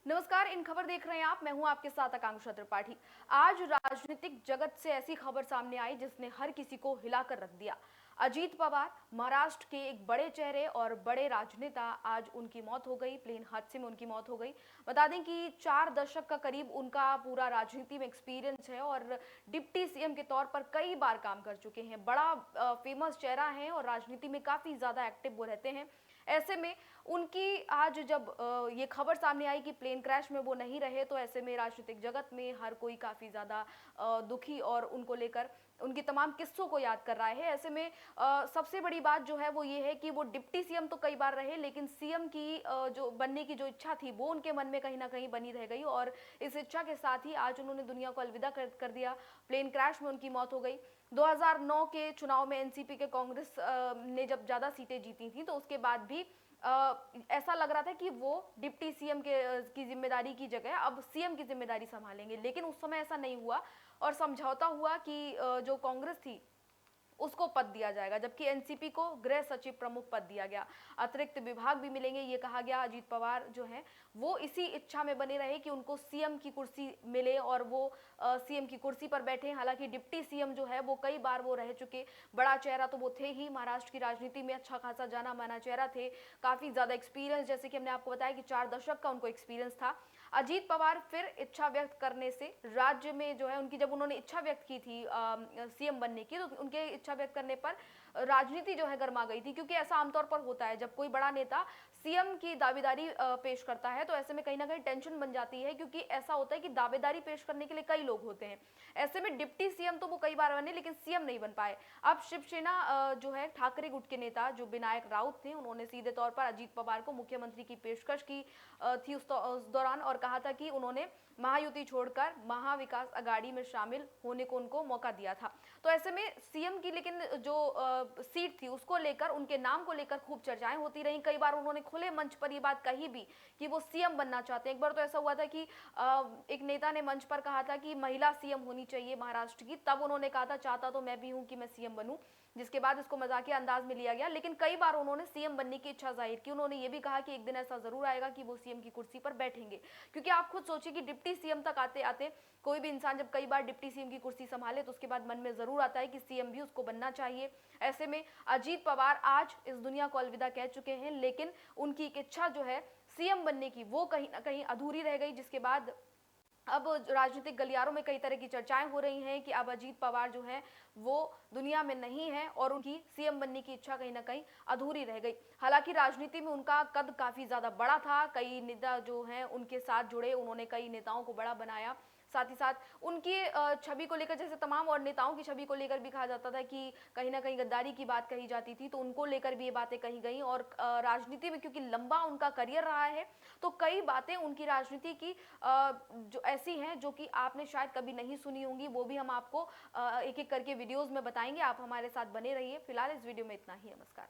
नमस्कार, इन खबर देख रहे हैं आप। मैं हूं आपके साथ आकांक्षा त्रिपाठी। आज राजनीतिक जगत से ऐसी खबर सामने आई जिसने हर किसी को हिलाकर रख दिया। अजीत पवार, महाराष्ट्र के एक बड़े चेहरे और बड़े राजनेता, आज उनकी मौत हो गई। प्लेन हादसे में उनकी मौत हो गई। बता दें कि 4 दशक का करीब उनका पूरा राजनीति में एक्सपीरियंस है और डिप्टी सीएम के तौर पर कई बार काम कर चुके हैं। बड़ा फेमस चेहरा है और राजनीति में काफी ज्यादा एक्टिव वो रहते हैं। ऐसे में उनकी आज जब ये खबर सामने आई कि प्लेन क्रैश में वो नहीं रहे, तो ऐसे में राजनीतिक जगत में हर कोई काफी ज्यादा दुखी और उनको लेकर उनकी तमाम किस्सों को याद कर रहा है। ऐसे में सबसे बड़ी बात जो है वो ये है कि वो डिप्टी सीएम तो कई बार रहे, लेकिन सीएम की जो बनने की जो इच्छा थी वो उनके मन में कहीं ना कहीं बनी रह गई और इस इच्छा के साथ ही आज उन्होंने दुनिया को अलविदा कर दिया। प्लेन क्रैश में उनकी मौत हो गई। 2009 के चुनाव में एनसीपी के कांग्रेस ने जब ज्यादा सीटें जीती थी, तो उसके बाद भी ऐसा लग रहा था कि वो डिप्टी सीएम की जिम्मेदारी की जगह अब सीएम की जिम्मेदारी संभालेंगे, लेकिन उस समय ऐसा नहीं हुआ और समझौता हुआ कि जो कांग्रेस थी उसको पद दिया जाएगा, जबकि एनसीपी को गृह सचिव प्रमुख पद दिया गया। अतिरिक्त विभाग भी मिलेंगे, ये कहा गया। अजीत पवार जो है वो इसी इच्छा में बने रहे कि उनको सीएम की कुर्सी मिले और वो सीएम की कुर्सी पर बैठे। हालांकि डिप्टी सीएम जो है वो कई बार वो रह चुके, बड़ा चेहरा तो वो थे ही, महाराष्ट्र की राजनीति में अच्छा खासा जाना माना चेहरा थे, काफी ज्यादा एक्सपीरियंस, जैसे कि हमने आपको बताया कि 4 दशक का उनको एक्सपीरियंस था। अजीत पवार फिर इच्छा व्यक्त करने से राज्य में जो है उनकी, जब उन्होंने इच्छा व्यक्त की थी सीएम बनने की, तो उनके इच्छा व्यक्त करने पर राजनीति जो है गर्मा गई थी, क्योंकि ऐसा आमतौर पर होता है जब कोई बड़ा नेता सीएम की दावेदारी पेश करता है तो ऐसे में कहीं ना कहीं टेंशन बन जाती है, क्योंकि ऐसा होता है कि दावेदारी पेश करने के लिए कई लोग होते हैं। ऐसे में डिप्टी सीएम तो वो कई बार बने, लेकिन सीएम नहीं बन पाए। अब शिवसेना जो है ठाकरे गुट के नेता जो विनायक राउत थे, उन्होंने सीधे तौर पर अजीत पवार को मुख्यमंत्री की पेशकश की थी उस दौरान, और कहा था कि उन्होंने महायुति छोड़कर महाविकास अघाड़ी में शामिल होने को उनको मौका दिया था। तो ऐसे में सीएम की लेकिन जो सीट थी उसको लेकर, उनके नाम को लेकर खूब चर्चाएं होती रहीं। कई बार उन्होंने खुले मंच पर ये बात कही भी कि वो सीएम बनना चाहते हैं। एक बार तो ऐसा हुआ था कि एक नेता ने मंच पर कहा था कि महिला सीएम होनी चाहिए महाराष्ट्र की, तब उन्होंने कहा था चाहता तो मैं भी हूं कि मैं सीएम बनूं, जिसके बाद इसको मजाकिया अंदाज में लिया गया। लेकिन कई बार उन्होंने सीएम बनने की इच्छा जाहिर की। उन्होंने ये भी कहा कि एक दिन ऐसा जरूर आएगा कि वो सीएम की कुर्सी पर बैठेंगे, क्योंकि आप खुद सोचिए कि डिप्टी सीएम तक आते आते कोई भी इंसान जब कई बार डिप्टी सीएम की कुर्सी संभाले तो उसके बाद मन में जरूर आता है कि सीएम भी उसको बनना चाहिए। ऐसे में अजीत पवार आज इस दुनिया को अलविदा कह चुके हैं, लेकिन उनकी एक इच्छा जो है सीएम बनने की वो कहीं ना कहीं अधूरी रह गई, जिसके बाद अब राजनीतिक गलियारों में कई तरह की चर्चाएं हो रही हैं कि अब अजीत पवार जो हैं वो दुनिया में नहीं है और उनकी सीएम बनने की इच्छा कहीं ना कहीं अधूरी रह गई। हालांकि राजनीति में उनका कद काफी ज्यादा बड़ा था, कई नेता जो हैं उनके साथ जुड़े, उन्होंने कई नेताओं को बड़ा बनाया। साथ ही साथ उनकी छवि को लेकर, जैसे तमाम और नेताओं की छवि को लेकर भी कहा जाता था कि कहीं ना कहीं गद्दारी की बात कही जाती थी, तो उनको लेकर भी ये बातें कही गई। और राजनीति में क्योंकि लंबा उनका करियर रहा है, तो कई बातें उनकी राजनीति की जो ऐसी हैं जो कि आपने शायद कभी नहीं सुनी होंगी, वो भी हम आपको एक एक करके वीडियोस में बताएंगे। आप हमारे साथ बने रहिए। फिलहाल इस वीडियो में इतना ही। नमस्कार।